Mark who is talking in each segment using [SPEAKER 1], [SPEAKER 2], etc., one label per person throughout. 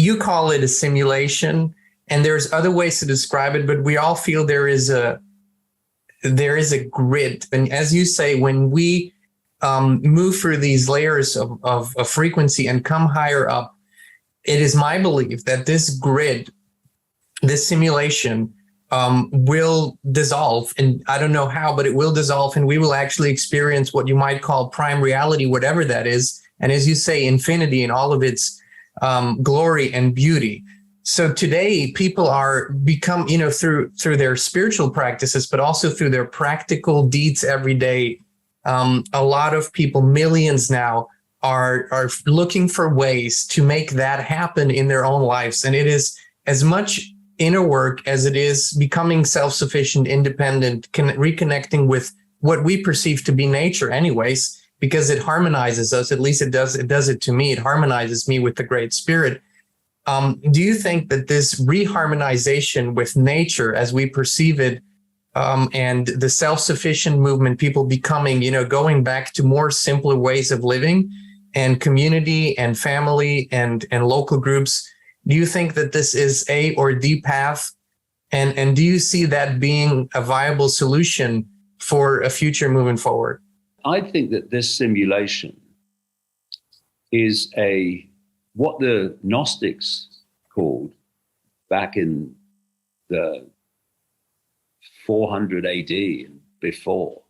[SPEAKER 1] you call it a simulation, and there's other ways to describe it, but we all feel there is a grid. And as you say, when we move through these layers of frequency and come higher up, it is my belief that this grid, this simulation, will dissolve. And I don't know how, but it will dissolve, and we will actually experience what you might call prime reality, whatever that is. And as you say, infinity in all of its glory and beauty. So today, people are become, through their spiritual practices, but also through their practical deeds every day. A lot of people, millions now, are looking for ways to make that happen in their own lives. And it is as much inner work as it is becoming self-sufficient, independent, reconnecting with what we perceive to be nature anyways, because it harmonizes us. At least it does it to me. It harmonizes me with the Great Spirit. Do you think that this reharmonization with nature as we perceive it, and the self-sufficient movement, people becoming, going back to more simpler ways of living and community and family and local groups, do you think that this is a or the path? And do you see that being a viable solution for a future moving forward?
[SPEAKER 2] I think that this simulation is what the Gnostics called back in the 400 AD and before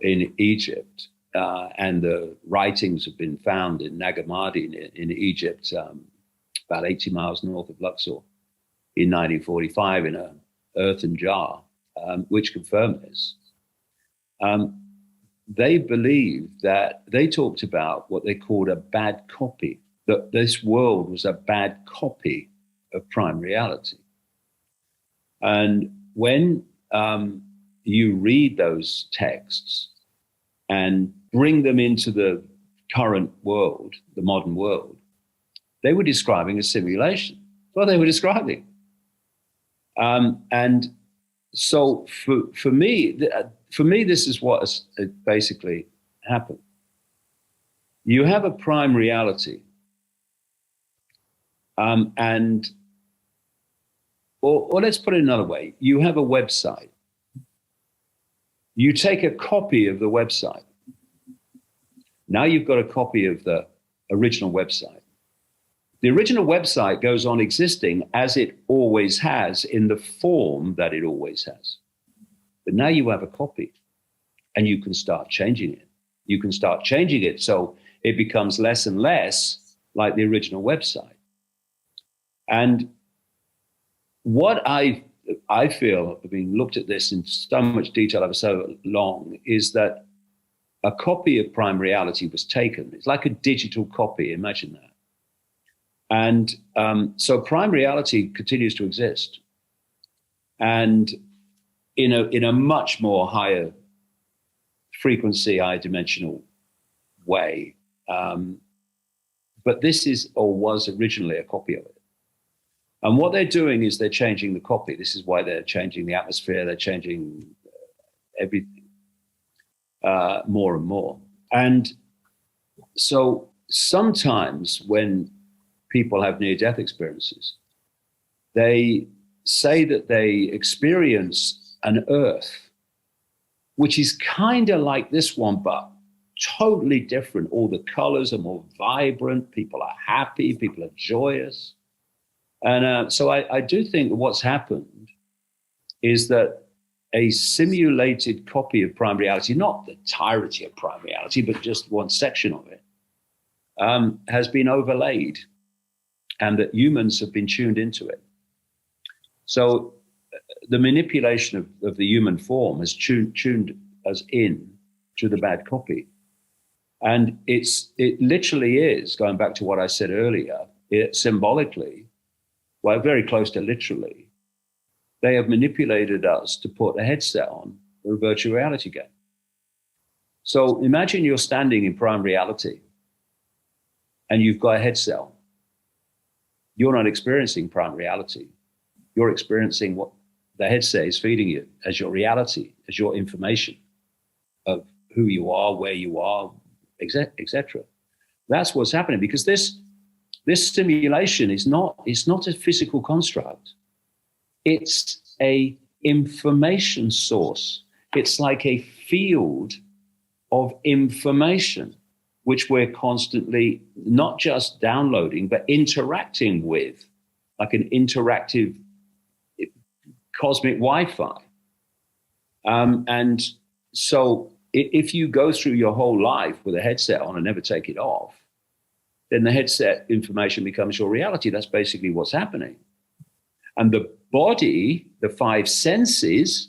[SPEAKER 2] in Egypt, and the writings have been found in Nag Hammadi in Egypt, about 80 miles north of Luxor, in 1945 in an earthen jar, which confirmed this. They believed that they talked about what they called a bad copy, that this world was a bad copy of prime reality. And when you read those texts and bring them into the current world, the modern world, they were describing a simulation. Well, they were describing. And so for me, this is what has basically happened. You have a prime reality, or let's put it another way. You have a website. You take a copy of the website. Now you've got a copy of the original website. The original website goes on existing as it always has, in the form that it always has. But now you have a copy, and you can start changing it. You can start changing it so it becomes less and less like the original website. And what I feel, having looked at this in so much detail over so long, is that a copy of prime reality was taken. It's like a digital copy, imagine that. And so prime reality continues to exist. And in a much more higher frequency, higher dimensional way. But this is, or was originally, a copy of it. And what they're doing is they're changing the copy. This is why they're changing the atmosphere. They're changing everything more and more. And so sometimes when people have near-death experiences, they say that they experience an earth, which is kind of like this one, but totally different. All the colors are more vibrant. People are happy. People are joyous. And so I do think that what's happened is that a simulated copy of prime reality, not the entirety of prime reality, but just one section of it, has been overlaid, and that humans have been tuned into it. So the manipulation of the human form has tuned us in to the bad copy. And it literally is, going back to what I said earlier, symbolically, well, very close to literally, they have manipulated us to put a headset on for a virtual reality game. So imagine you're standing in prime reality and you've got a headset on. You're not experiencing prime reality. You're experiencing what the headset is feeding you as your reality, as your information of who you are, where you are, etc. That's what's happening, because this This simulation is not a physical construct. It's a information source. It's like a field of information, which we're constantly not just downloading, but interacting with, like an interactive cosmic Wi-Fi. And so if you go through your whole life with a headset on and never take it off, then the headset information becomes your reality. That's basically what's happening. And the body, the five senses,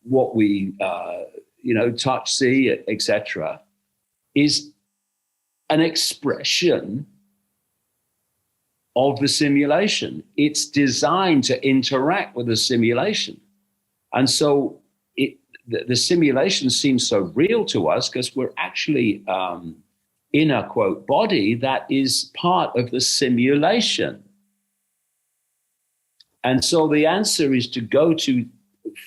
[SPEAKER 2] what we, touch, see, etc., is an expression of the simulation. It's designed to interact with the simulation. And so the simulation seems so real to us because we're actually in a, quote, body that is part of the simulation. And so the answer is to go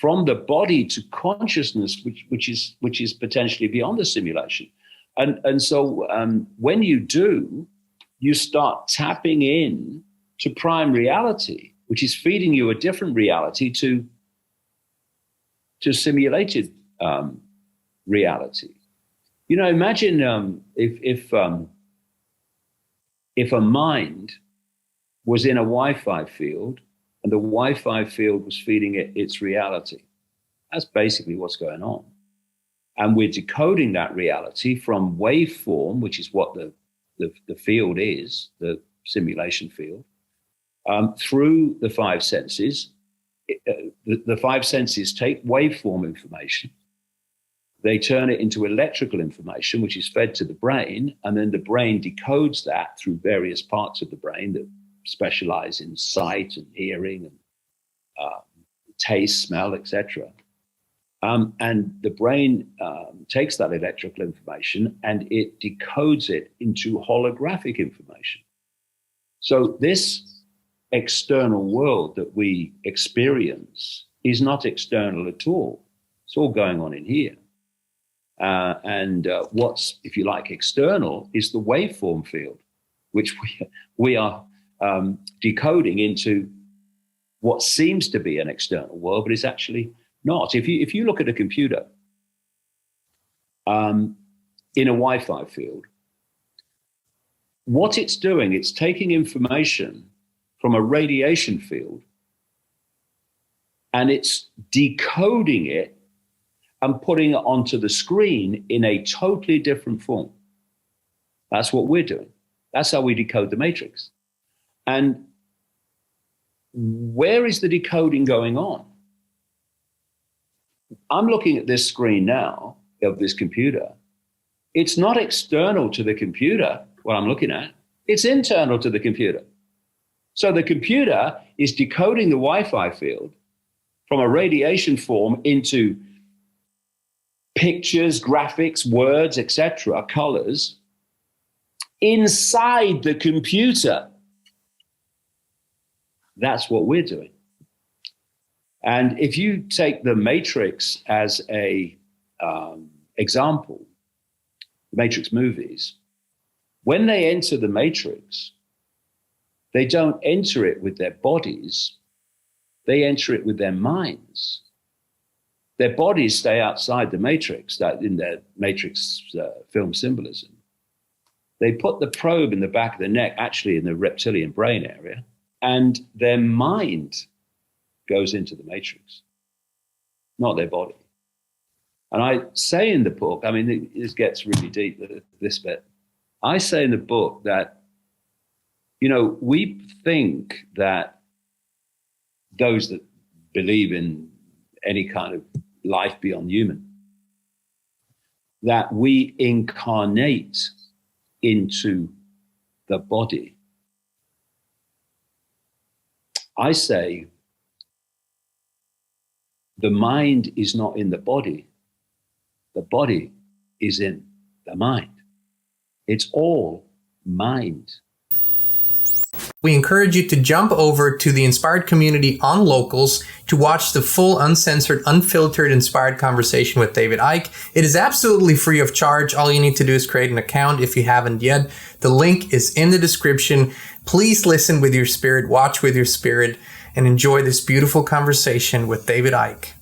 [SPEAKER 2] from the body to consciousness, which is potentially beyond the simulation. And so when you do, you start tapping in to prime reality, which is feeding you a different reality to simulated reality. You know, imagine if a mind was in a Wi-Fi field and the Wi-Fi field was feeding it its reality. That's basically what's going on. And we're decoding that reality from waveform, which is what the field is, the simulation field, through the five senses. The five senses take waveform information. They turn it into electrical information, which is fed to the brain, and then the brain decodes that through various parts of the brain that specialize in sight and hearing and taste, smell, etc. And the brain takes that electrical information and it decodes it into holographic information. So this external world that we experience is not external at all. It's all going on in here. And what's, if you like, external is the waveform field, which we are decoding into what seems to be an external world, but is actually not. If you look at a computer in a Wi-Fi field, what it's doing, it's taking information from a radiation field and it's decoding it and putting it onto the screen in a totally different form. That's what we're doing. That's how we decode the matrix. And where is the decoding going on? I'm looking at this screen now of this computer. It's not external to the computer, what I'm looking at. It's internal to the computer. So the computer is decoding the Wi-Fi field from a radiation form into pictures, graphics, words, etc., colors, inside the computer. That's what we're doing. And if you take the Matrix as a example, the Matrix movies, when they enter the Matrix, they don't enter it with their bodies, they enter it with their minds. Their bodies stay outside the Matrix, that in their Matrix film symbolism. They put the probe in the back of the neck, actually in the reptilian brain area, and their mind goes into the Matrix, not their body. And I say in the book, I mean, this gets really deep, this bit. I say in the book that, you know, we think that those that believe in any kind of life beyond human, that we incarnate into the body. I say the mind is not in the body is in the mind. It's all mind.
[SPEAKER 1] We encourage you to jump over to the Inspired community on Locals to watch the full uncensored, unfiltered, inspired conversation with David Icke. It is absolutely free of charge. All you need to do is create an account if you haven't yet. The link is in the description. Please listen with your spirit, watch with your spirit, and enjoy this beautiful conversation with David Icke.